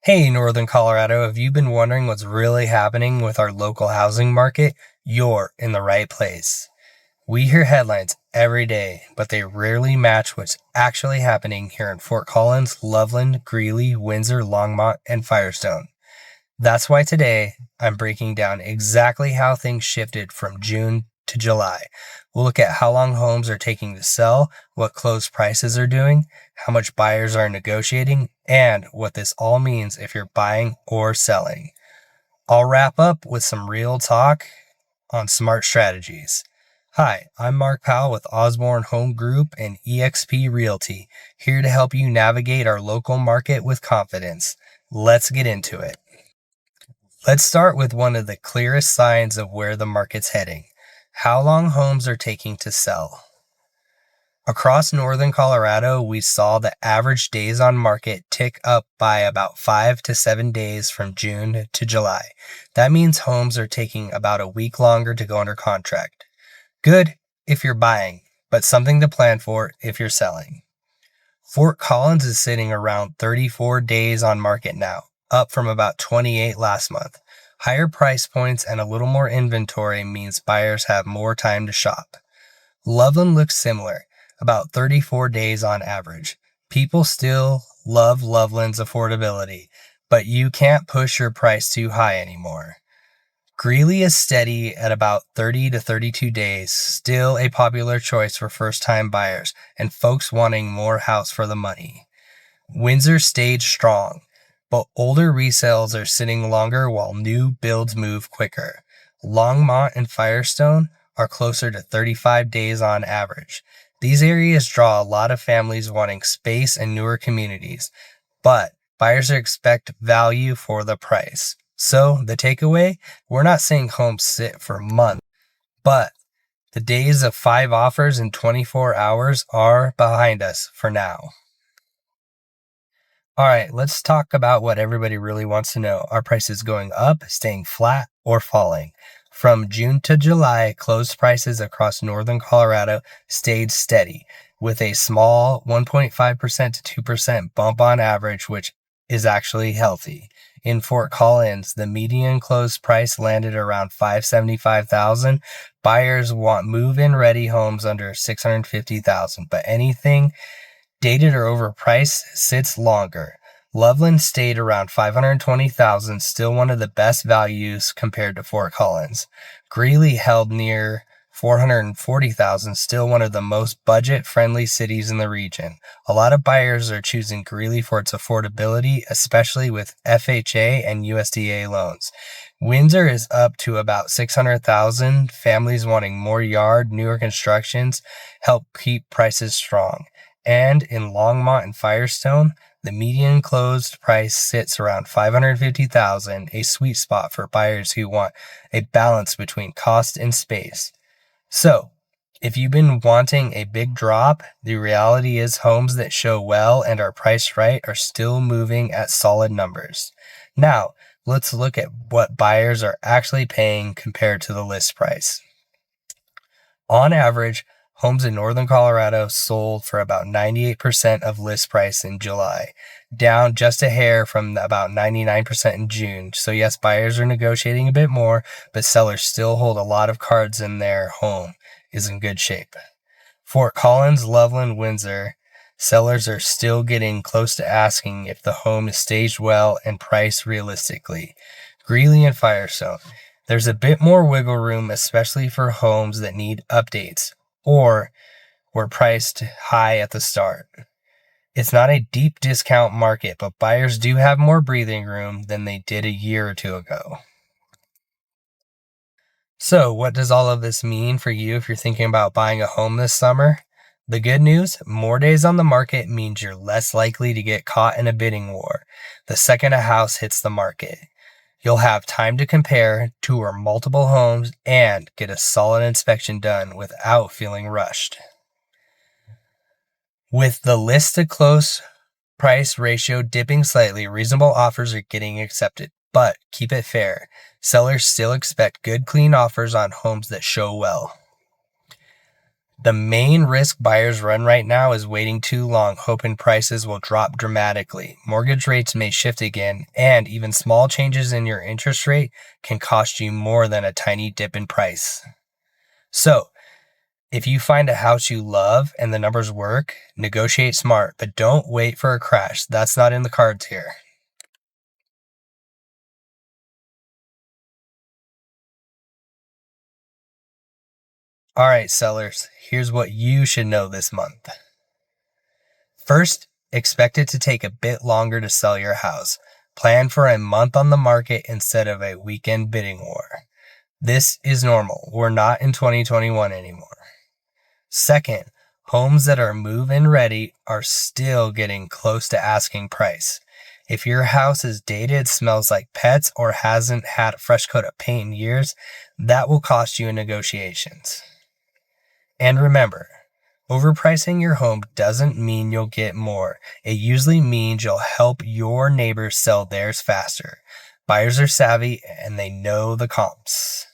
Hey, Northern Colorado, have you been wondering what's really happening with our local housing market? You're in the right place. We hear headlines every day, but they rarely match what's actually happening here in Fort Collins, Loveland, Greeley, Windsor, Longmont, and Firestone. That's why today I'm breaking down exactly how things shifted from June to July. We'll look at how long homes are taking to sell, what closed prices are doing, how much buyers are negotiating, and what this all means if you're buying or selling. I'll wrap up with some real talk on smart strategies. Hi, I'm Mark Powell with Osborne Home Group and eXp Realty, here to help you navigate our local market with confidence. Let's get into it. Let's start with one of the clearest signs of where the market's heading: how long homes are taking to sell. Across northern Colorado, we saw the average days on market tick up by about 5 to 7 days from June to July. That means homes are taking about a week longer to go under contract. Good if you're buying, but something to plan for if you're selling. Fort Collins is sitting around 34 days on market now, up from about 28 last month. Higher price points and a little more inventory means buyers have more time to shop. Loveland looks similar, about 34 days on average. People still love Loveland's affordability, but you can't push your price too high anymore. Greeley is steady at about 30 to 32 days, still a popular choice for first-time buyers and folks wanting more house for the money. Windsor stayed strong, but older resales are sitting longer while new builds move quicker. Longmont and Firestone are closer to 35 days on average. These areas draw a lot of families wanting space and newer communities, but buyers expect value for the price. So, the takeaway: we're not seeing homes sit for months, but the days of 5 offers in 24 hours are behind us for now. All right, let's talk about what everybody really wants to know. Are prices going up, staying flat, or falling? From June to July, closed prices across northern Colorado stayed steady, with a small 1.5% to 2% bump on average, which is actually healthy. In Fort Collins, the median closed price landed around $575,000. Buyers want move-in ready homes under $650,000, but anything dated or overpriced sits longer. Loveland stayed around $520,000, still one of the best values compared to Fort Collins. Greeley held near $440,000, still one of the most budget-friendly cities in the region. A lot of buyers are choosing Greeley for its affordability, especially with FHA and USDA loans. Windsor is up to about $600,000. Families wanting more yard, newer constructions help keep prices strong. And in Longmont and Firestone, the median closed price sits around $550,000, a sweet spot for buyers who want a balance between cost and space. So, if you've been wanting a big drop, the reality is homes that show well and are priced right are still moving at solid numbers. Now, let's look at what buyers are actually paying compared to the list price. On average, homes in northern Colorado sold for about 98% of list price in July, down just a hair from about 99% in June. So yes, buyers are negotiating a bit more, but sellers still hold a lot of cards in their home is in good shape. Fort Collins, Loveland, Windsor, sellers are still getting close to asking if the home is staged well and priced realistically. Greeley and Firestone, there's a bit more wiggle room, especially for homes that need updates or were priced high at the start. It's not a deep discount market, but buyers do have more breathing room than they did a year or two ago. So, what does all of this mean for you if you're thinking about buying a home this summer? The good news: more days on the market means you're less likely to get caught in a bidding war the second a house hits the market. You'll have time to compare, tour multiple homes, and get a solid inspection done without feeling rushed. With the list to close price ratio dipping slightly, reasonable offers are getting accepted, but keep it fair. Sellers still expect good, clean offers on homes that show well. The main risk buyers run right now is waiting too long, hoping prices will drop dramatically. Mortgage rates may shift again, and even small changes in your interest rate can cost you more than a tiny dip in price. So, if you find a house you love and the numbers work, negotiate smart, but don't wait for a crash. That's not in the cards here. All right, sellers, here's what you should know this month. First, expect it to take a bit longer to sell your house. Plan for a month on the market instead of a weekend bidding war. This is normal. We're not in 2021 anymore. Second, homes that are move-in ready are still getting close to asking price. If your house is dated, smells like pets, or hasn't had a fresh coat of paint in years, that will cost you in negotiations. And remember, overpricing your home doesn't mean you'll get more. It usually means you'll help your neighbors sell theirs faster. Buyers are savvy and they know the comps.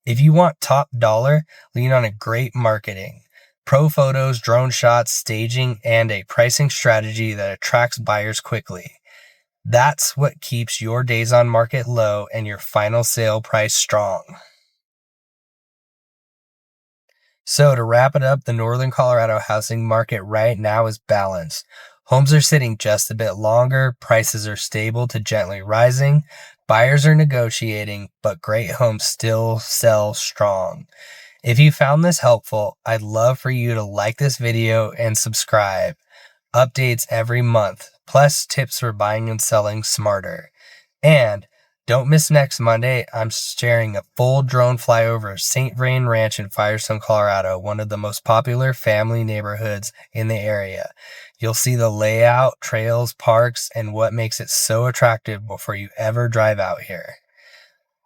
If you want top dollar, lean on a great marketing, pro photos, drone shots, staging, and a pricing strategy that attracts buyers quickly. That's what keeps your days on market low and your final sale price strong. So to wrap it up, the Northern Colorado housing market right now is balanced. Homes are sitting just a bit longer, prices are stable to gently rising, buyers are negotiating, but great homes still sell strong. If you found this helpful, I'd love for you to like this video and subscribe. Updates every month, plus tips for buying and selling smarter. And don't miss next Monday. I'm sharing a full drone flyover of St. Vrain Ranch in Firestone, Colorado, one of the most popular family neighborhoods in the area. You'll see the layout, trails, parks, and what makes it so attractive before you ever drive out here.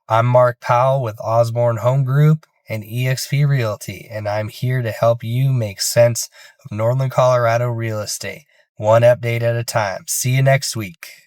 I'm Mark Powell with Osborne Home Group and eXp Realty, and I'm here to help you make sense of Northern Colorado real estate, one update at a time. See you next week.